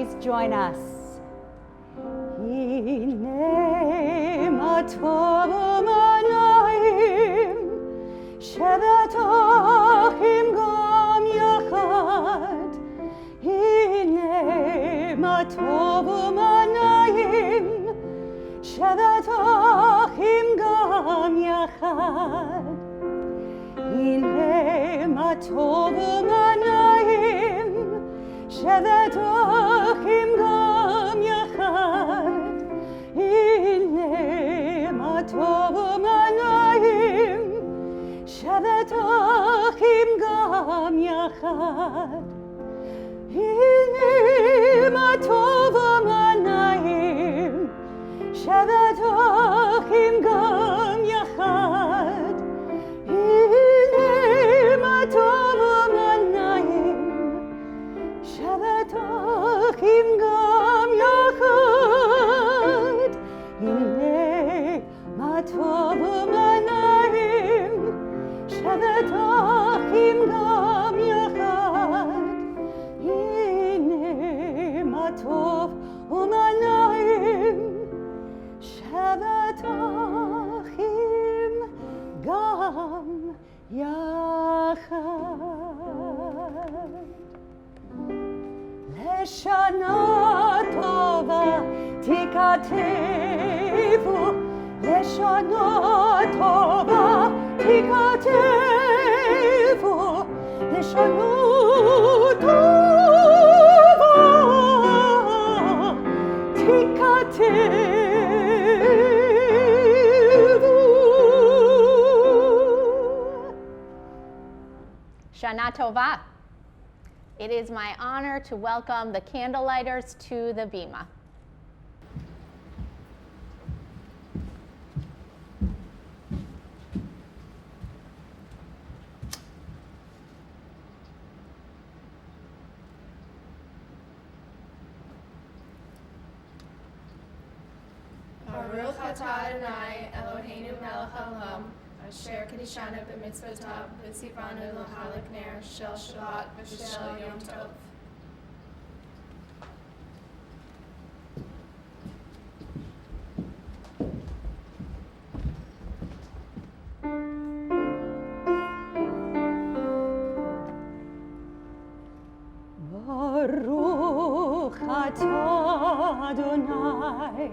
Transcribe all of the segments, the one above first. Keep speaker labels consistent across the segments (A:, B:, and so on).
A: Please join us. Hine ma tov u'manayim, shevet achim gam yachad. Hine ma tov u'manayim, shevet achim gam yachad. Hine ma tov u'manayim, shevet achim gam yachad. Hine ma tov u'manayim, shevet achim gam yachad. Hine ma tov u'manayim, shevet achim gam yachad. Hine ma tov u'manayim, shevet achim gam yachad. Hine ma tov u'manayim, shevet achim gam yachad. Hine ma tov u'manayim, shevet achim gam yachad. Leshana tova tikatevu, Leshana tova tikatevu, Leshana tova tikatevu.
B: Shana Tova. It is my honor to welcome the candlelighters to the bima.
C: Baruch atah Adonai Eloheinu melech haolam, asher kedishanu b'mitzvotav v'tzivanu l'halak ner shel Shabbat v'shel Yom Tov.
A: Baruch atah Adonai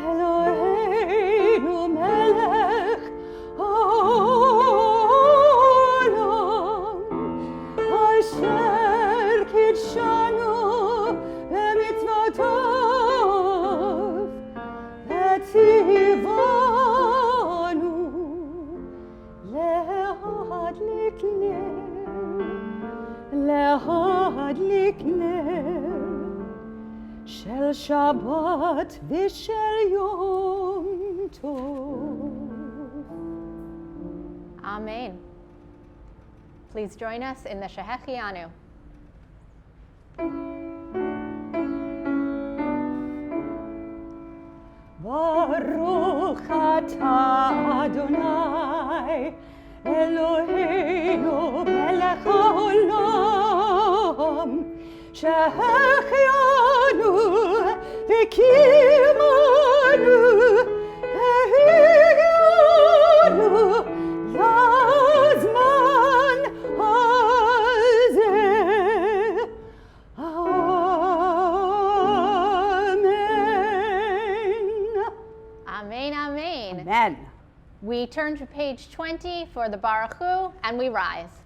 A: Eloheinu melech haolam, asher kidshanu b'mitzvotav v'tzivanu lehadlik ner shel Shabbat v'shel Yom Tov.
B: Amen. Please join us in the Shehechianu.
A: Baruch atah Adonai Eloheinu melech haolam, shehechianu v'kimanu ehyanu lazman hazeh. Amen.
B: Amen, amen.
A: Amen.
B: We turn to page 20 for the Baruch Hu, and we rise.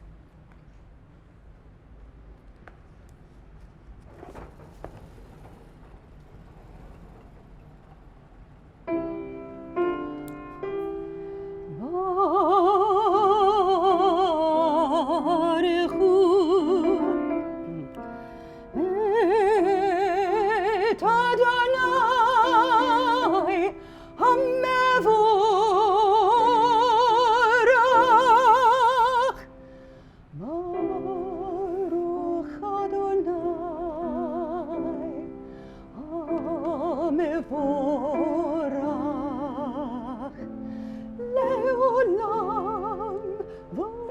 A: Baruch Hu et Adonai hamevorach. Baruch Adonai hamevorach leolam va'ed.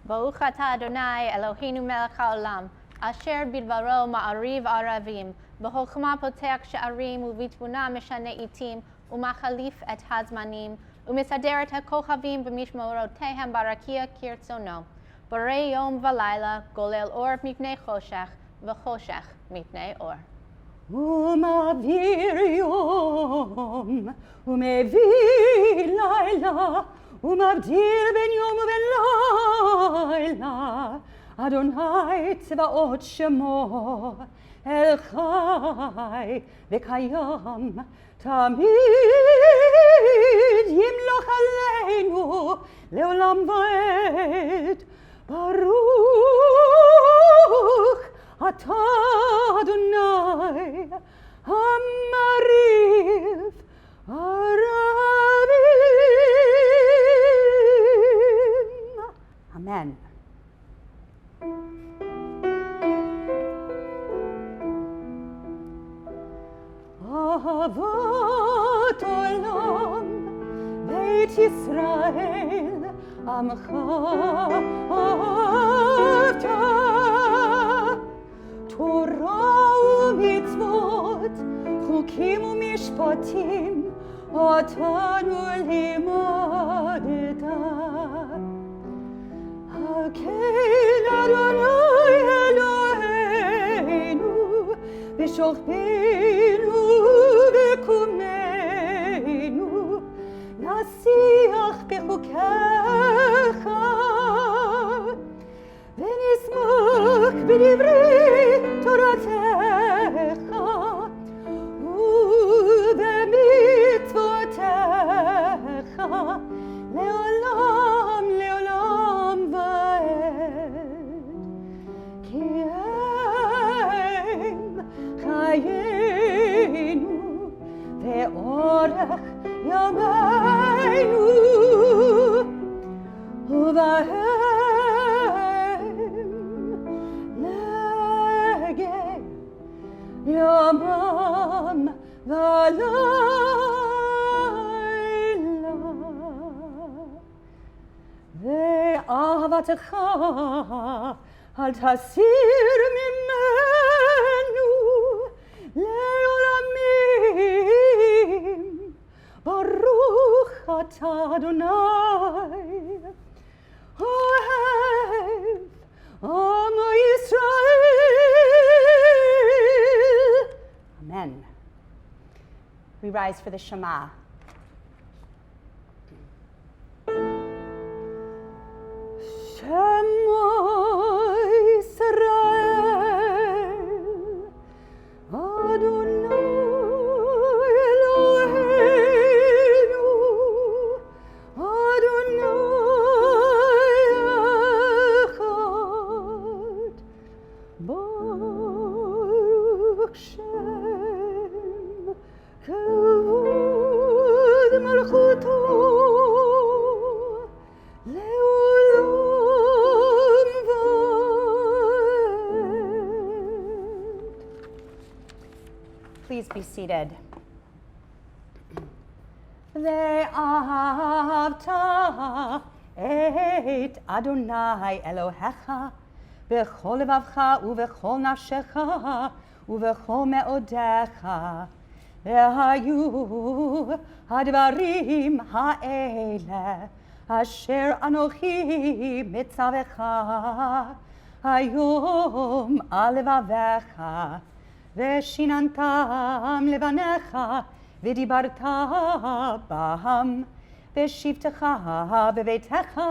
B: Baruch atah Adonai Eloheinu melech haolam, asher bidvaro ma'ariv aravim, b'chokhmah potech she'arim u'bitbuna meshane itim, u'machalif et hazmanim, u'misader et ha'kochavim b'mishmorotehem barakia kirtzono. Borei yom v'layla, golel or mipnei choshech, v'choshech mipnei or.
A: ומעביר יום, ומביא לילה, ומבדיל בין יום ובין לילה. אדוני צבאות שמו, אל חי וקיים, תמיד ימלוך עלינו לעולם ועד. ברוך אתה אדוני המריב ערבים. אמן. אהבת עולם בית ישראל עמך אהבת, תורה ומצוות חוקים ומשפטים אותנו לימדת. כן אדוני אלוהינו בשוכבנו וקומנו, נשיח בחוקיך ונשמח בדברי תורתך ובמצוותיך לעולם לעולם ועד. כי הם חיינו ואורך ימינו, ובהם נגן יומם ולילה. ואהבתך אל תסיר ממנו לעולמים. ברוך אתה אדוני אוהב עמו ישראל. Amen. We rise for the Shema. Shema Israel, Adonai Eloheinu, Adonai Echad, Baruch Shem Kavod Malchuto Leolam Vaed. Please be seated. ואהבת את אדוני אלוהיך בכל לבבך ובכל נפשך ובכל מאודיך. והיו הדברים האלה אשר אנוכי מצווך היום על לבביך, ושיננתם לבניך ודיברת בהם בשבתך בביתך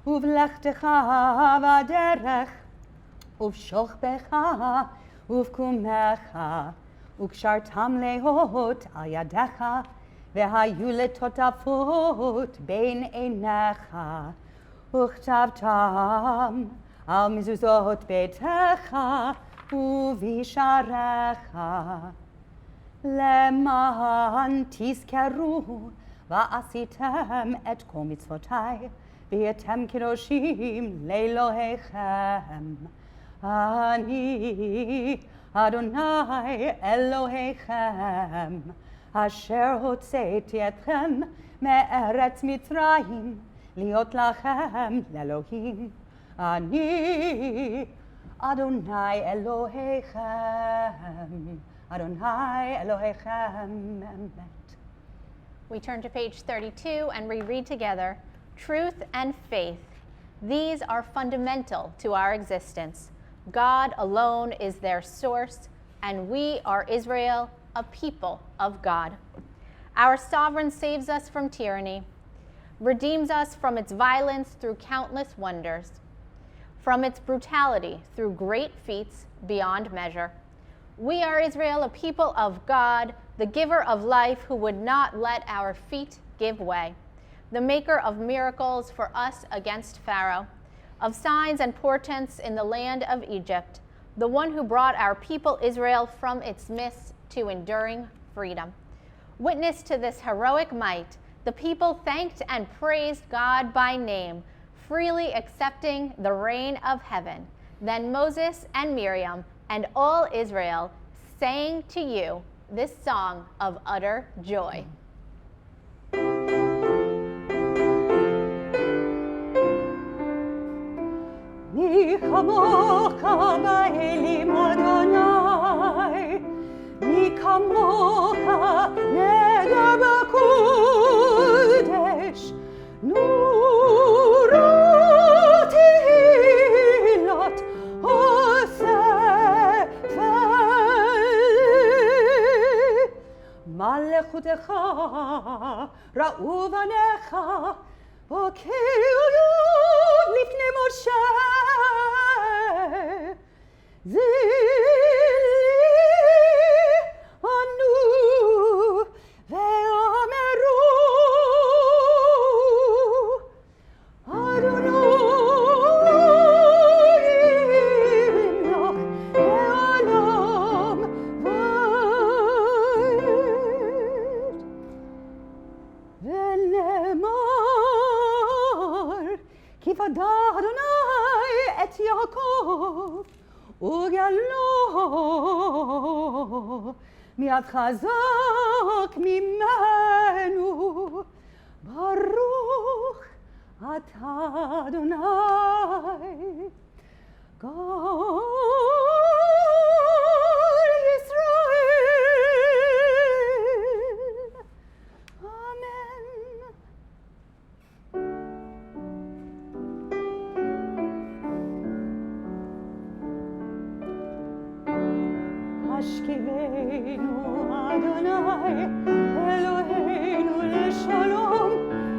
A: ובלכתך בדרך ובשוכבך ובקומך, וקשרתם להות על ידיך, והיו לטוטפות בין עיניך, וכתבתם על מזוזות ביתך ובשעריך, למען תזכרו ועשיתם את כל מצוותיי, והייתם קדושים לאלוהיכם. אני אדוני אלוהיכם, אשר הוצאתי אתכם מארץ מצרים, להיות לכם לאלוהים. Ani Adonai Elohechem, Adonai Elohechem, Emet.
B: We turn to page 32 and reread together, truth and faith. These are fundamental to our existence. God alone is their source, and we are Israel, a people of God. Our sovereign saves us from tyranny, redeems us from its violence through countless wonders, from its brutality through great feats beyond measure. We are Israel, a people of God, the giver of life who would not let our feet give way, the maker of miracles for us against Pharaoh, of signs and portents in the land of Egypt, the one who brought our people Israel from its midst to enduring freedom. Witness to this heroic might, the people thanked and praised God by name, freely accepting the reign of heaven. Then Moses and Miriam and all Israel sang to you this song of utter joy.
A: Mi kamocha ba'elim Adonai, mi kamocha neder b'kodesh, nurot hilot osefel. Malechutecha ra'u vanecha, וכיוב לפני משה, זילי ענו ואמרו, אדוני ימלוך לעולם ועד. ונאמר, כי פדה אדוני את יעקב, וגלו מיד חזק ממנו. ברוך אתה אדוני, גואל ישראל. אמן. השכיבנו אדוני אלוהינו לשלום,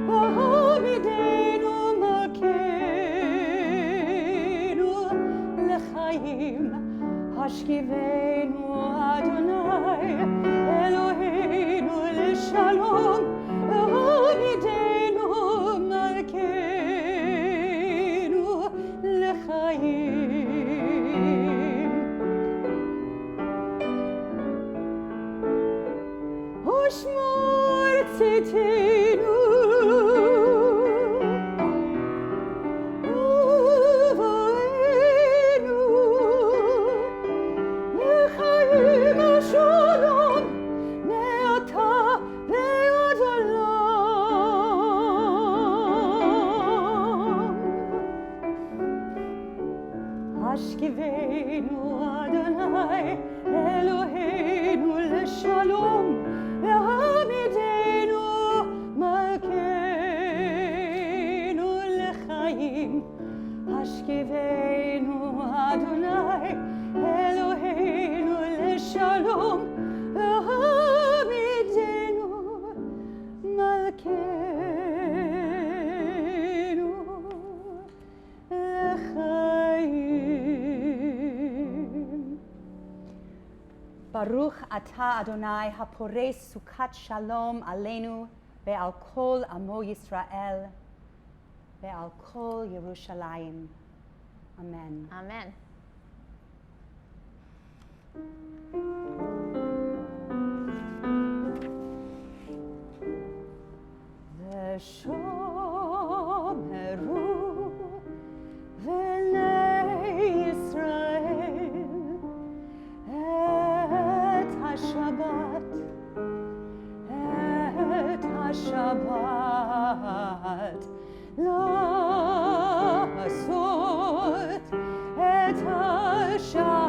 A: והעמידנו מלכנו לחיים. השכיבנו אדוני אלוהינו לשלום, והעמידנו מלכנו לחיים. ושמור צאתנו ובואנו לחיים ושלום מעתה ועד עולם. השכיבנו אדוני אלוהינו לשלום, והעמידנו מלכנו לחיים. השכיבנו אדוני אלוהינו לשלום, והעמידנו מלכנו לחיים. ברוך אתה אדוני הפורש סוכת שלום עלינו ועל כל עמו ישראל ועל כל ירושלים. אמן.
B: Amen.
A: ושומרו בני ישראל את השבת, את השבת, לעשות את השבת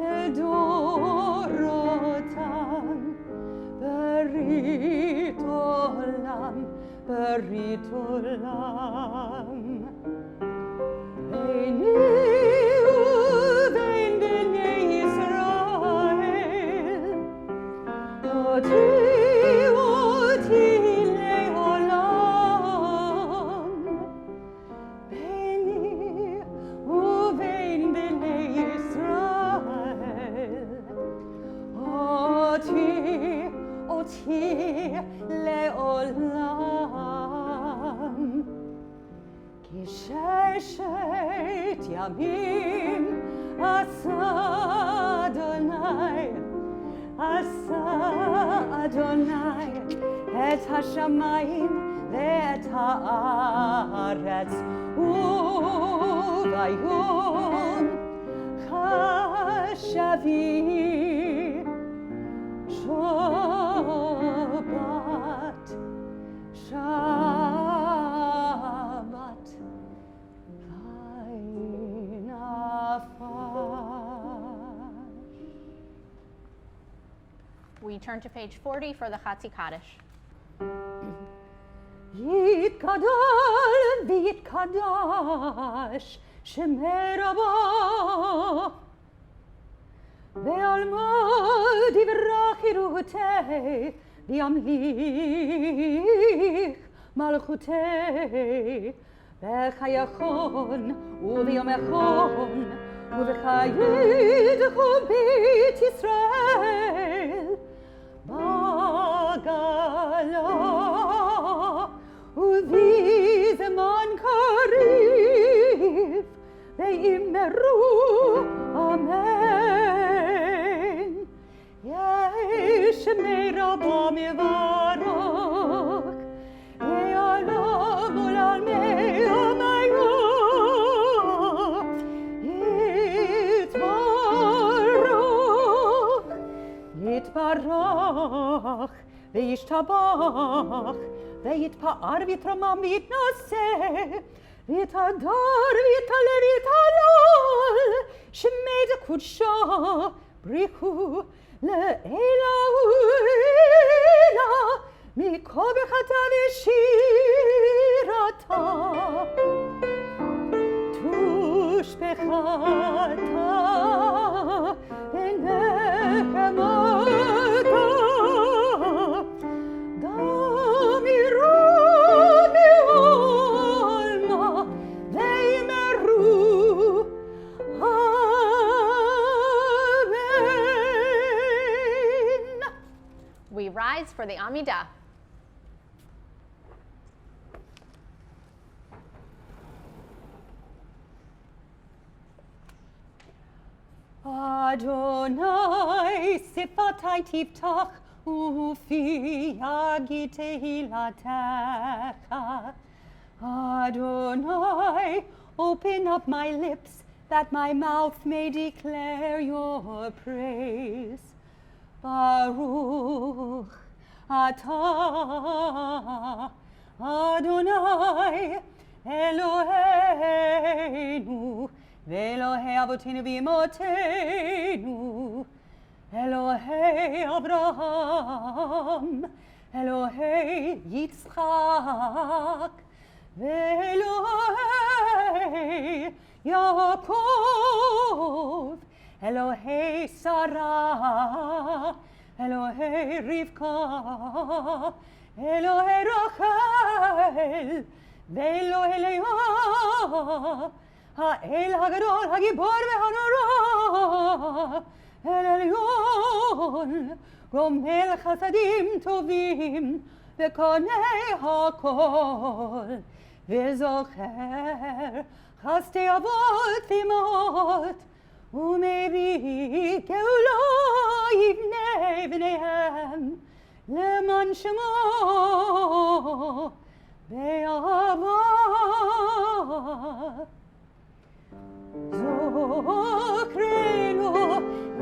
A: לדורותם ברית עולם, ברית עולם. ביני ובין בני ישראל, אותי לעולם. ביני ובין בני ישראל, אותי לעולם. כי ששת ימים עשה אדוני את השמיים ואת הארץ, וביום השביעי שבת
B: We turn to page 40 for the Chatzi Kaddish.
A: יתקדש ויתקדש שמי רבו, ועלמא דברה חירותי, וימליך מלכותי, בחייכון וביומכון, ובחייתכו בית ישראל, בגלה ובזמן קריב, ואמרו אמן. יש שמי רבם יברך, לעולם ולעולמי עולמי. יתברך וישתבח ויתפאר ויתרומם ויתנשא ויתהדר ויתעלה ויתהלל, שמי דקודשו בריחו לעילא ולעילא, מכל ברכתה ושירתה תושבחתה ונחמתה, דמירו מעולמה ואמרו אמן.
B: We rise for the Amidah.
A: Adonai sifatai tiftach ufi yagi tehilatecha. Adonai, open up my lips that my mouth may declare your praise. Baruch atah Adonai Eloheinu ואלוהי אבותינו ואמותינו, אלוהי אברהם, אלוהי יצחק, ואלוהי יעקב, אלוהי שרה, אלוהי רבקה, אלוהי רחל, ואלוהי לאה, האל הגדול, הגיבור והנורא, אל עליון, גומל חסדים טובים, וקונה הכל, וזוכר חסדי אבות ואימהות, ומביא גאולה יבנה בניהם, למען שמו באהבה. זוכרנו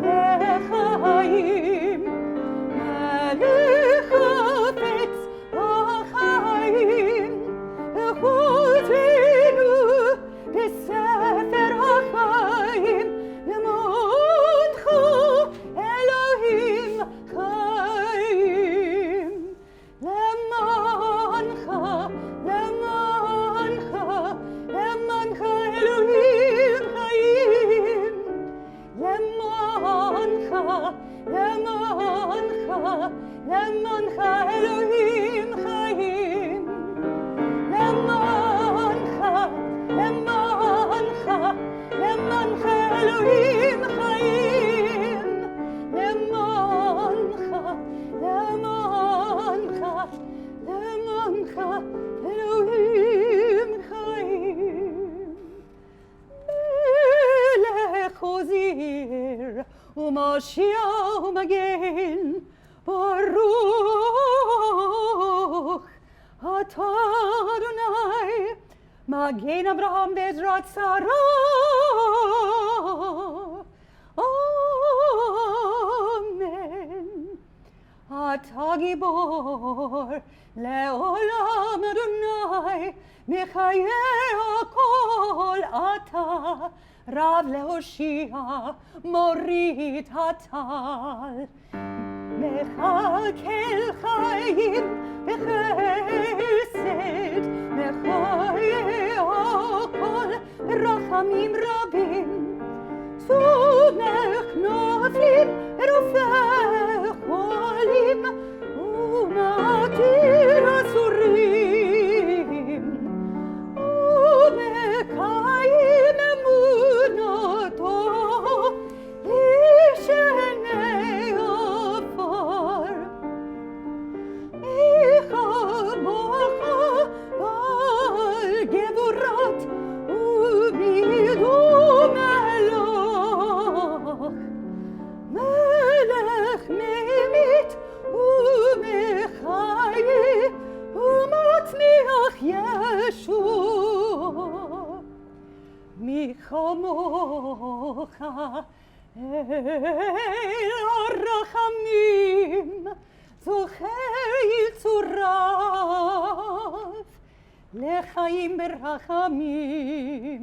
A: לחיים, מלך חפץ בחיים, וחוץ למענך אלוהים חיים, למענך, למענך, למענך אלוהים חיים, למענך, למענך, למענך אלוהים חיים. מלך עוזר ומושיע ומגן, ברוך אתה אדוני, מגן אברהם בעזרת שרה. אמן. אתה גיבור לעולם אדוני, מחיי הכל אתה, רב להושיע, מוריד הטל. מחכה חיים בחסד, מחיי הכל ברחמים רבים. צומח נופלים ורופא חולים, ומתיר אסורים, ומקיים אמונתו איש עיני עפר. מחמוך בעל גבורת ומידו מלוך, מלך ממית ומחיה ומצמיח ישוע. מי כמוך אל הרחמים, זוכר יצוריו, לחיים ברחמים,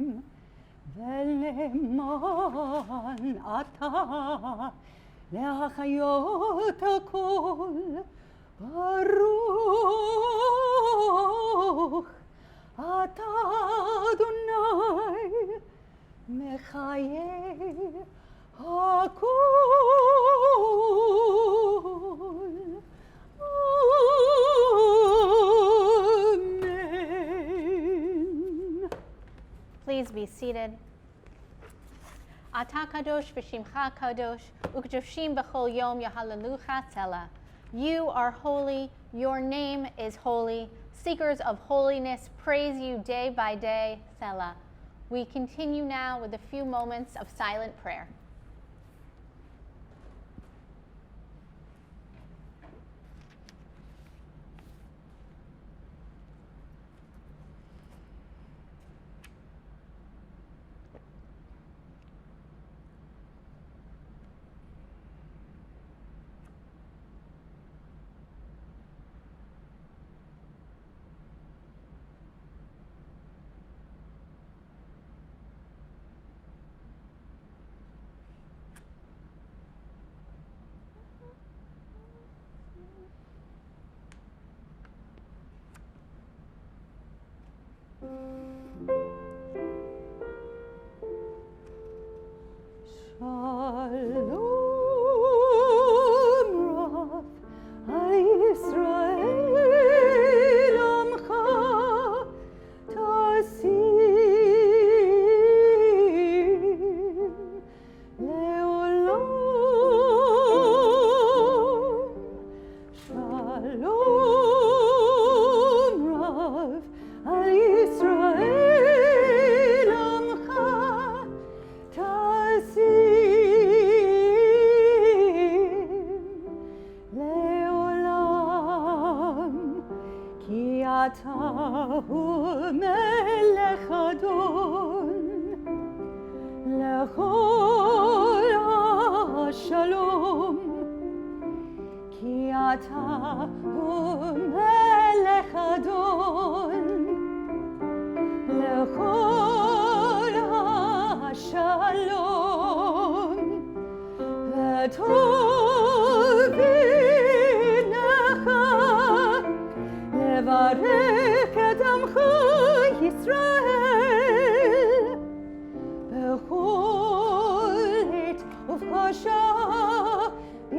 A: ולמען אתה להחיות הכל. ברוך אתה אדוני, מחיה הכל. Amen.
B: Please be seated. אתה קדוש ושמך קדוש, וקדושים בכל יום יהללוך צלע. You are holy, your name is holy. Seekers of holiness praise you day by day, Selah. We continue now with a few moments of silent prayer.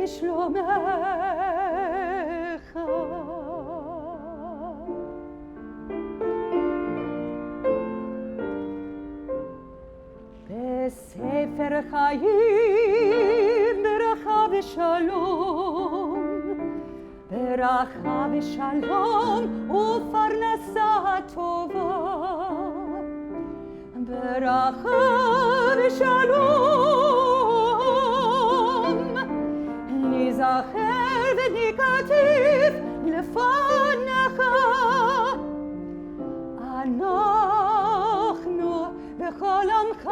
A: Shlomeh ספר חיים ברכה ושלום, ברכה ושלום ופרנסה טובה, ברכה ושלום, ניזכר וניכתב לפניך, אנחנו בכל עמך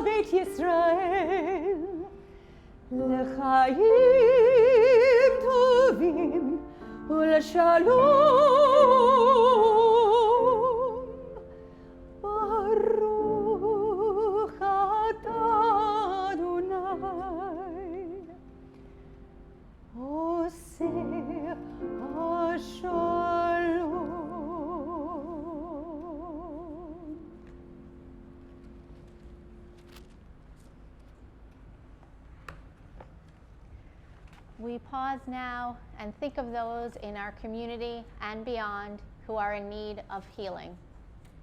A: בית ישראל, לחיים טובים ולשלום. ברוך אתה אדוני עושה השלום.
B: We pause now and think of those in our community and beyond who are in need of healing.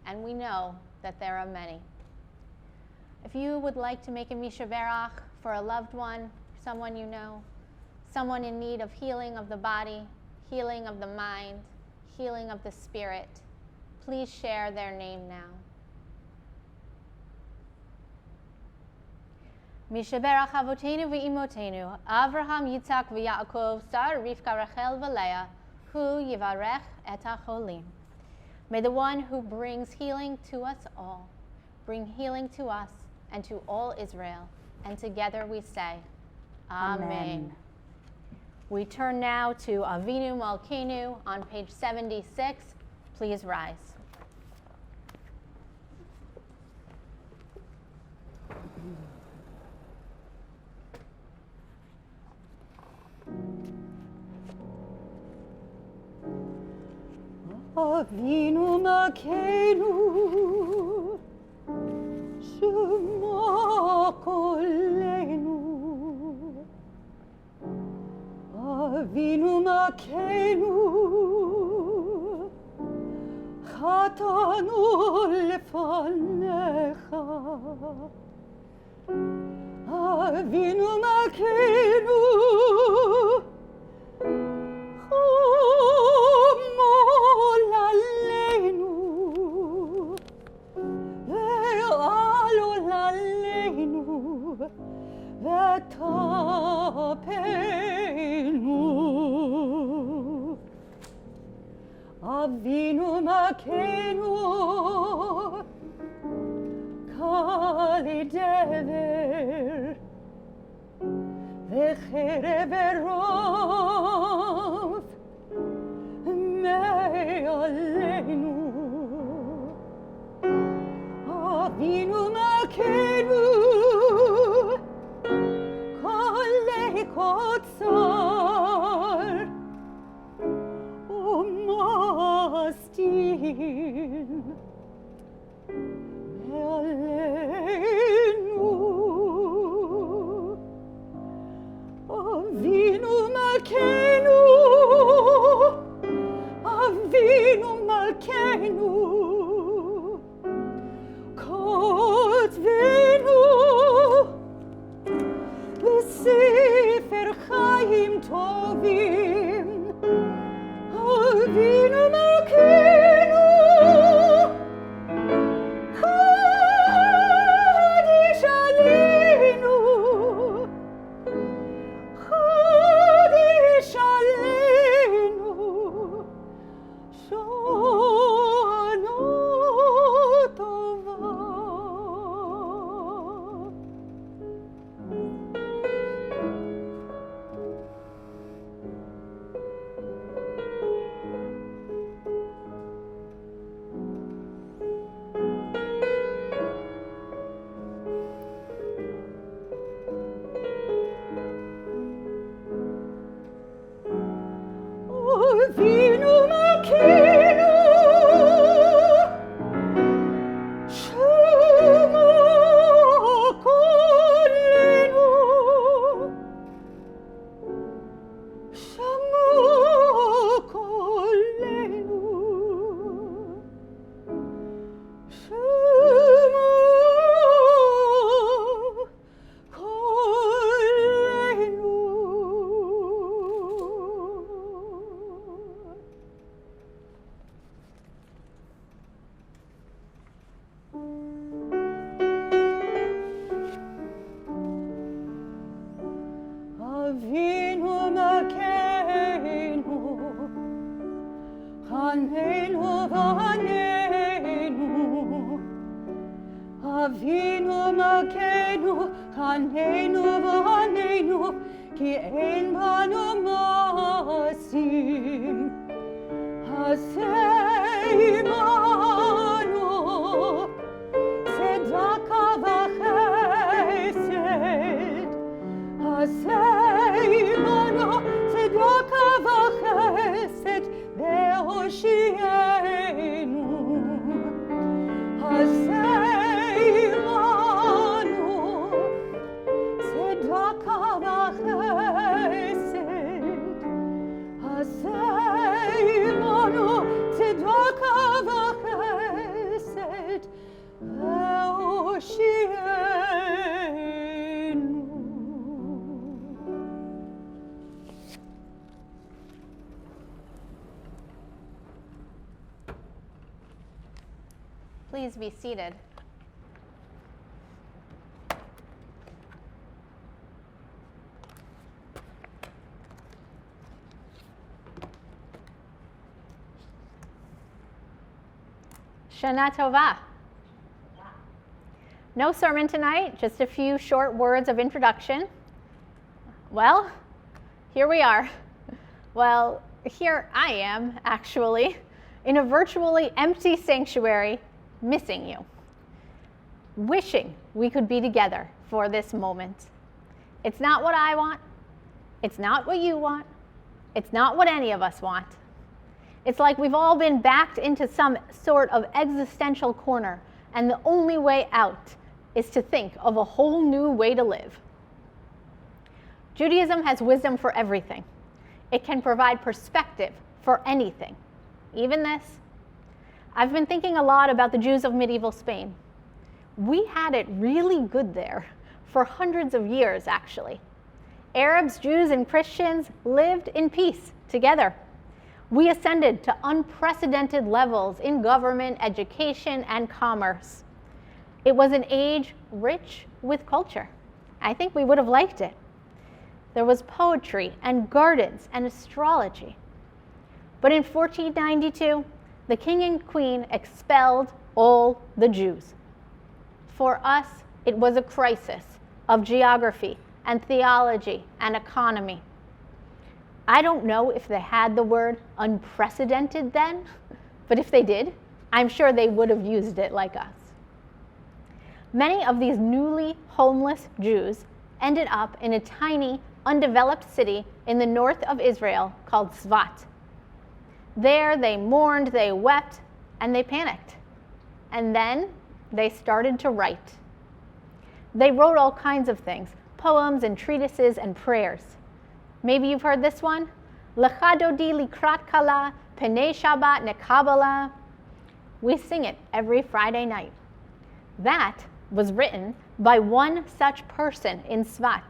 B: And we know that there are many. If you would like to make a Misha Berach for a loved one, someone you know, someone in need of healing of the body, healing of the mind, healing of the spirit, please share their name now. Mishaberach Avotenu v'imotenu, Avraham, Yitzhak v'Yaakov, Sarah, Rivka, Rachel v'Leah, hu yivarech et hacholim. May the one who brings healing to us all, bring healing to us and to all Israel. And together we say, Amen. We turn now to Avinu Malkinu on page 76. Please rise.
A: Avinu Malkinu, Shema kolenu. Avinu Malkinu, Chatanu lefanecha. Avinu Malkinu, Avinu Malkinu, kali dever, v'cherev erov, me'alenu. Avinu Malkinu, kol kotzar, Mastin Allenu. Avinu Malkinu, Avinu Malkinu, kotvenu b'sefer chaim tovim. Avinu Malkinu, Kad Allenu v'Allenu, Avinu Malkinu, Allenu v'Allenu, ki ein banu masim. Hasei manu, tzedaka v'chesed. Hasei manu, tzedaka v'chesed, ve'hoshienu. Hasei manu, tzedaka v'chesed. Hasei manu, tzedaka v'chesed, ve'hoshienu.
B: Please be seated. Shana Tova. No sermon tonight, just a few short words of introduction. Well, here we are. Well, here I am, actually, in a virtually empty sanctuary, missing you, wishing we could be together for this moment. It's not what I want. It's not what you want. It's not what any of us want. It's like we've all been backed into some sort of existential corner, and the only way out is to think of a whole new way to live. Judaism has wisdom for everything. It can provide perspective for anything, even this. I've been thinking a lot about the Jews of medieval Spain. We had it really good there for hundreds of years, actually. Arabs, Jews, and Christians lived in peace together. We ascended to unprecedented levels in government, education, and commerce. It was an age rich with culture. I think we would have liked it. There was poetry and gardens and astrology. But in 1492, the king and queen expelled all the Jews. For us, it was a crisis of geography and theology and economy. I don't know if they had the word unprecedented then, but if they did, I'm sure they would have used it like us. Many of these newly homeless Jews ended up in a tiny, undeveloped city in the north of Israel called Tzvat. There they mourned, they wept, and they panicked. And then they started to write. They wrote all kinds of things, poems and treatises and prayers. Maybe you've heard this one. Lecha dodi likrat kala, penei Shabbat nekabala. We sing it every Friday night. That was written by one such person in Tzvat,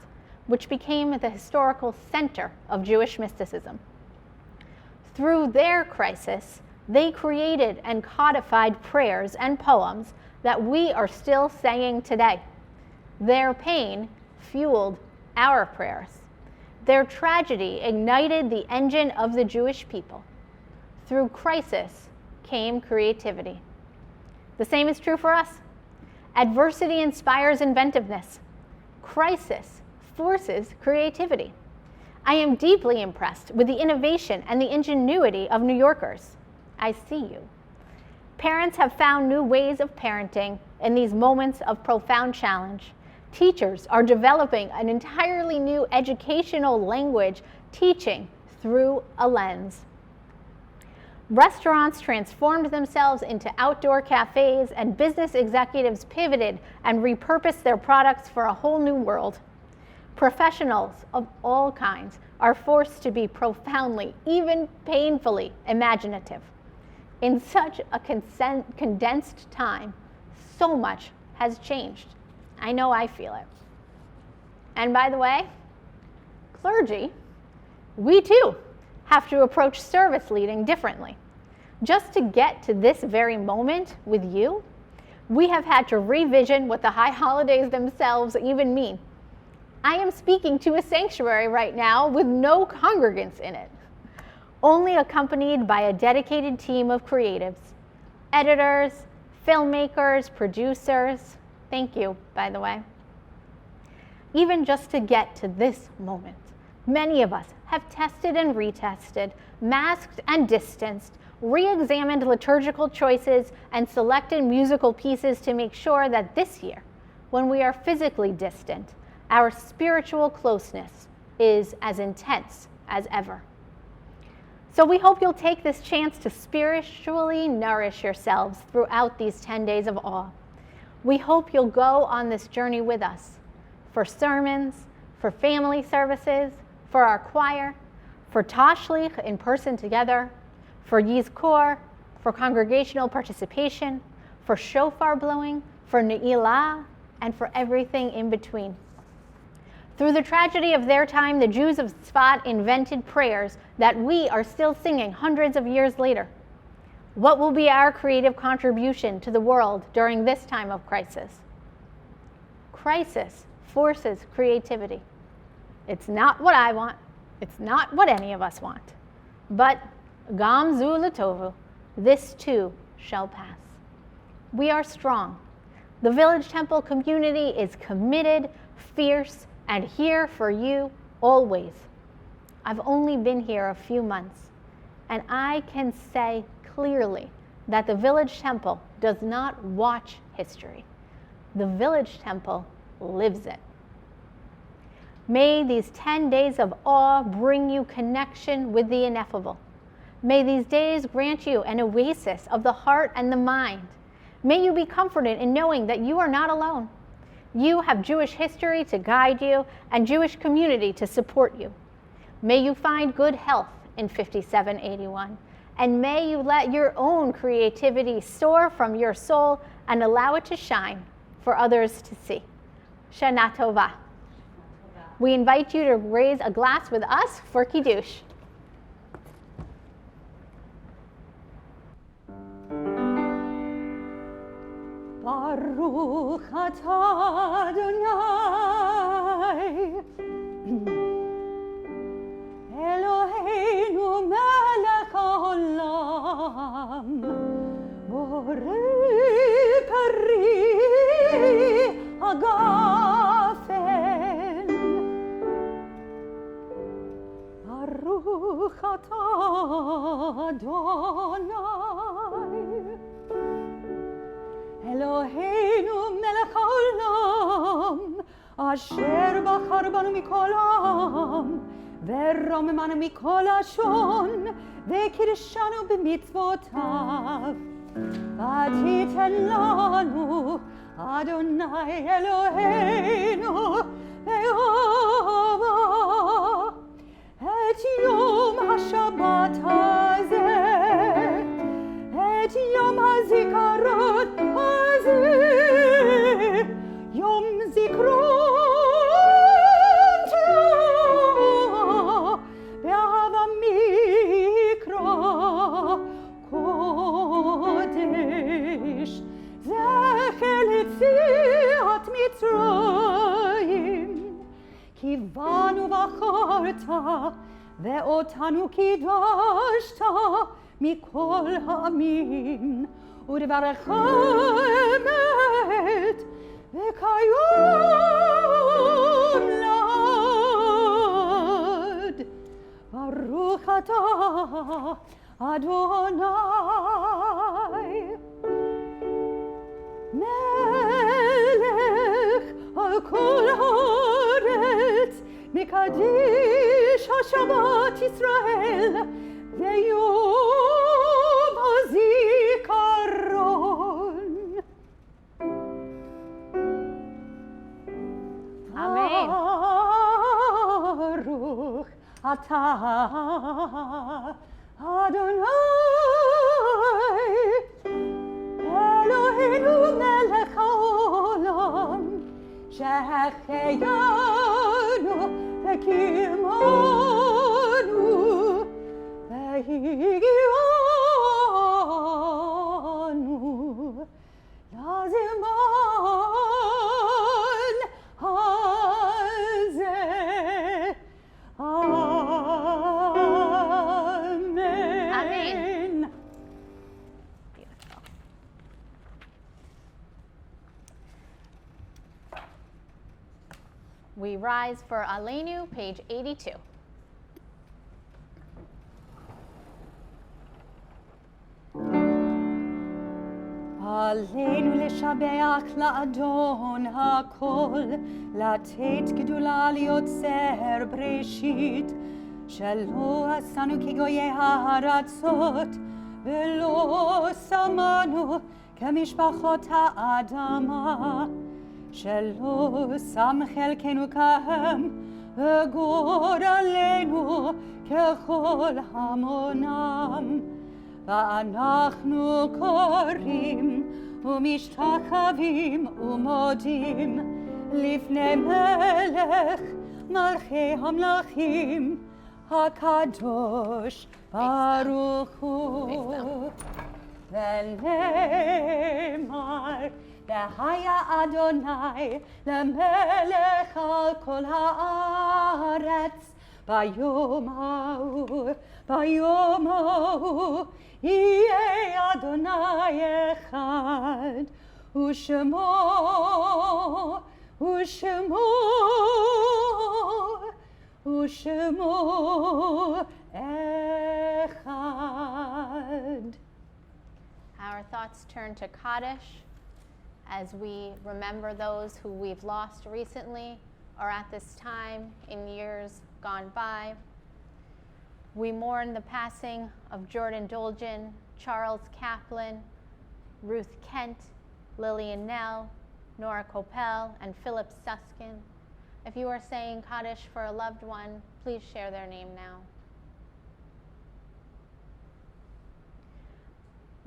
B: which became the historical center of Jewish mysticism. Through their crisis, they created and codified prayers and poems that we are still saying today. Their pain fueled our prayers. Their tragedy ignited the engine of the Jewish people. Through crisis came creativity. The same is true for us. Adversity inspires inventiveness. Crisis forces creativity. I am deeply impressed with the innovation and the ingenuity of New Yorkers. I see you. Parents have found new ways of parenting in these moments of profound challenge. Teachers are developing an entirely new educational language, teaching through a lens. Restaurants transformed themselves into outdoor cafes, and business executives pivoted and repurposed their products for a whole new world. Professionals of all kinds are forced to be profoundly, even painfully imaginative. In such a condensed time, so much has changed. I know I feel it. And by the way, clergy, we too have to approach service leading differently. Just to get to this very moment with you, we have had to revision what the high holidays themselves even mean. I am speaking to a sanctuary right now with no congregants in it. only accompanied by a dedicated team of creatives, editors, filmmakers, producers. Thank you, by the way. Even just to get to this moment, many of us have tested and retested, masked and distanced, re-examined liturgical choices, and selected musical pieces to make sure that this year, when we are physically distant, our spiritual closeness is as intense as ever. So we hope you'll take this chance to spiritually nourish yourselves throughout these 10 days of awe. We hope you'll go on this journey with us for sermons, for family services, for our choir, for Tashlich in person together, for Yizkor, for congregational participation, for shofar blowing, for Ne'ilah, and for everything in between. Through the tragedy of their time, the Jews of Tzfat invented prayers that we are still singing hundreds of years later. What will be our creative contribution to the world during this time of crisis? Crisis forces creativity. It's not what I want. It's not what any of us want. But Gam zu latovu, this too shall pass. We are strong. The Village Temple community is committed, fierce, and here for you always. I've only been here a few months, and I can say clearly that the Village Temple does not watch history. The Village Temple lives it. May these 10 days of awe bring you connection with the ineffable. May these days grant you an oasis of the heart and the mind. May you be comforted in knowing that you are not alone. You have Jewish history to guide you and Jewish community to support you. May you find good health in 5781, and may you let your own creativity soar from your soul and allow it to shine for others to see. Shana Tova. We invite you to raise a glass with us for Kiddush.
A: Baruch atah Adonai Eloheinu melech haolam borei peri hagafen Baruch atah Adonai Eloheinu melech haolam asher bachar banu mikol ha'am ורוממנו מכל לשון וקידשנו במצוותיו ותיתן לנו אדוני אלוהינו לאהוב את יום השבת הזה את יום הזיכרון הזה יום זיכרון יציאת מצרים כי בנו בחרת ואותנו קידשת מכל העמים ודברך אמת וכיום לעד ברוך אתה אדוני מלך על כל הארץ מקדיש השבת ישראל ויום הזיכרון.
B: אמן.
A: ברוך אתה אדוני אלוהינו מלך העולם שהחיינו וקיימנו והגיענו לזמן הזה. אמן.
B: We rise for Allenu, page 82.
A: עלינו לשבח לאדון הכל, לתת גדולה ליוצר בראשית, שלא עשנו כגויי הארצות, ולא שמנו כמשפחות האדמה, שלא שם חלקנו כהם, וגורלנו ככל המונם. ואנחנו קוראים ומשתחווים ומודים לפני מלך מלכי המלכים הקדוש ברוך הוא. ונאמר והיה אדוני למלך על כל הארץ ביום ההוא יהיה אדוני אחד, ושמו אחד.
B: Our thoughts turn to Kaddish as we remember those who we've lost recently or at this time in years gone by. We mourn the passing of Jordan Dolgen, Charles Kaplan, Ruth Kent, Lillian Nell, Nora Coppell, and Philip Suskin. If you are saying Kaddish for a loved one, please share their name now.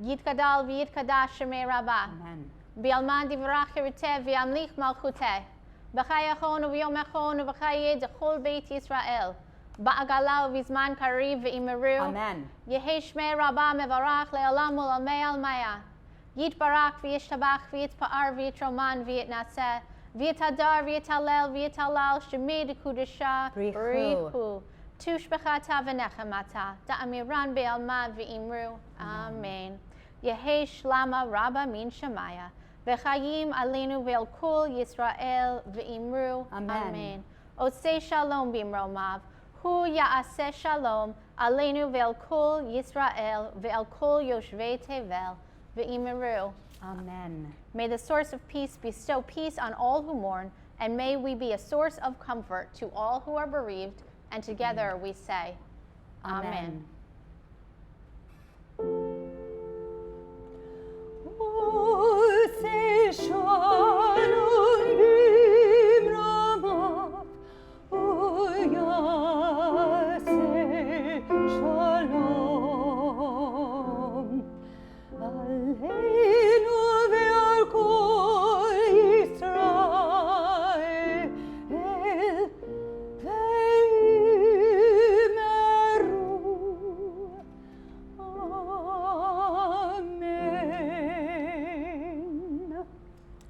B: Yitkadal v'yitkadash shemei Rabba.
A: Amen.
B: Bi'alman divrach yeruteh v'yamlich malchuteh. B'chayachon u'v'yomechon u'v'chayed d'chol beit Yisrael. Ba'agala u'vizman kariv v'imeru.
A: Amen.
B: Yehei shmei Rabba mevarach le'olam u'lamei almaya. Yitbarach v'yishtabach v'yitpa'ar v'yitroman v'yitnaseh. V'yitadar v'yitalel v'yitalal shemei d'kudusha b'richu. Tushbechata v'nechemata. Da'amiran be'alma v'imru. Amen. Yehei shlama Rabba min Shemaya. V'chayim Allenu ve'el kol Yisrael v'imru. Amen. Osei shalom b'imromav. Hu ya'aseh shalom. Allenu ve'el kol Yisrael ve'el kol yoshvei tevel v'imru.
A: Amen.
B: May the source of peace bestow peace on all who mourn, and may we be a source of comfort to all who are bereaved. And together we say, Amen.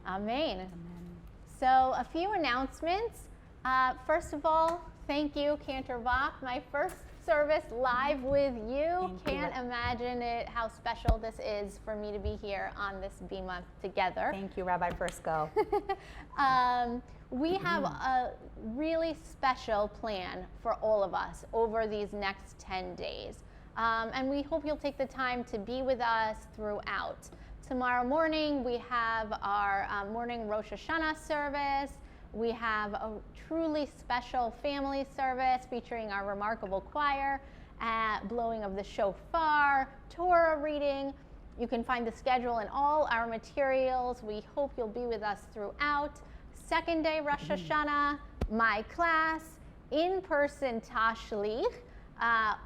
B: Amen. So a few announcements. First of all, thank you, Cantor Bach. My first service live with you. Can't imagine it, how special this is for me to be here on this Bima together.
A: Thank you, Rabbi Frisco.
B: We have a really special plan for all of us over these next 10 days. And we hope you'll take the time to be with us throughout. Tomorrow morning, we have our morning Rosh Hashanah service. We have a truly special family service featuring our remarkable choir, blowing of the shofar, Torah reading. You can find the schedule in all our materials. We hope you'll be with us throughout. Second day Rosh Hashanah, my class, in-person Tashlich.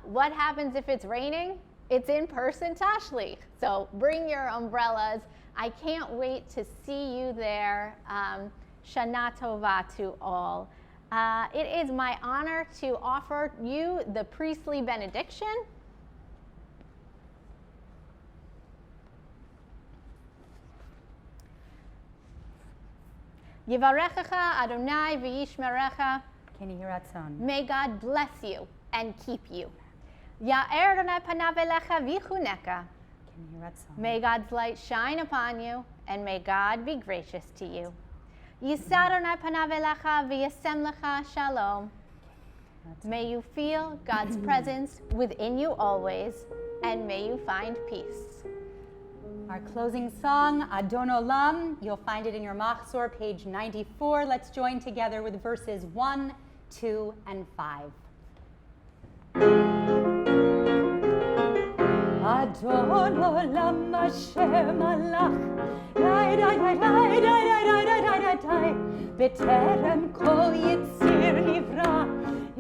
B: What happens if it's raining? It's in-person Tashlich. So bring your umbrellas. I can't wait to see you there. Shana Tova to all. It is my honor to offer you the priestly benediction. Yivarechecha Adonai v'yishmerecha. May God bless you and keep you. Ya'er Adonai panav elecha v'chuneka. May God's light shine upon you, and may God be gracious to you. Yisar Adonai panav elecha v'yasem lecha shalom. May you feel God's presence within you always, and may you find peace.
A: Our closing song, Adon Olam, you'll find it in your Machzor, page 94. Let's join together with verses 1, 2, and 5. Adon Olam Hashem Malach, Dai Dai Dai Dai Dai Dai Dai Dai Dai Dai, B'terem Kol Yitzir Nivra,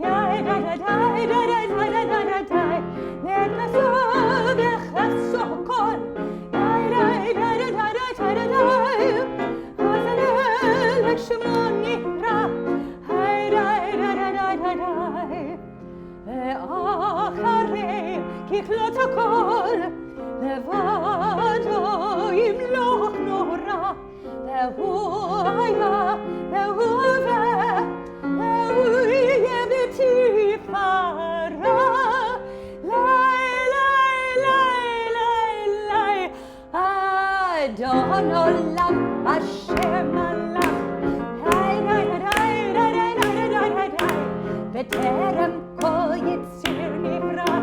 A: Dai Dai Dai Dai Dai Dai Dai Dai Dai Dai, Leknaso V'chaso Kol, Dai Dai Dai Dai Dai Dai Dai Dai, Hazalel Shemo Nivra, Dai Dai Dai Dai Dai Dai, Ve'acharei ככלות הכל, לבדו ימלוך נורא, והוא היה, והוא הווה, והוא יהיה בתפארה. לי, לי, לי, לי, לי, אדון עולם אשר מלך, היי, היי, היי, היי, היי, היי, היי, היי, היי, בטרם כל יציר נברא.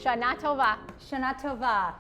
B: Shana Tova.
A: Shana Tova.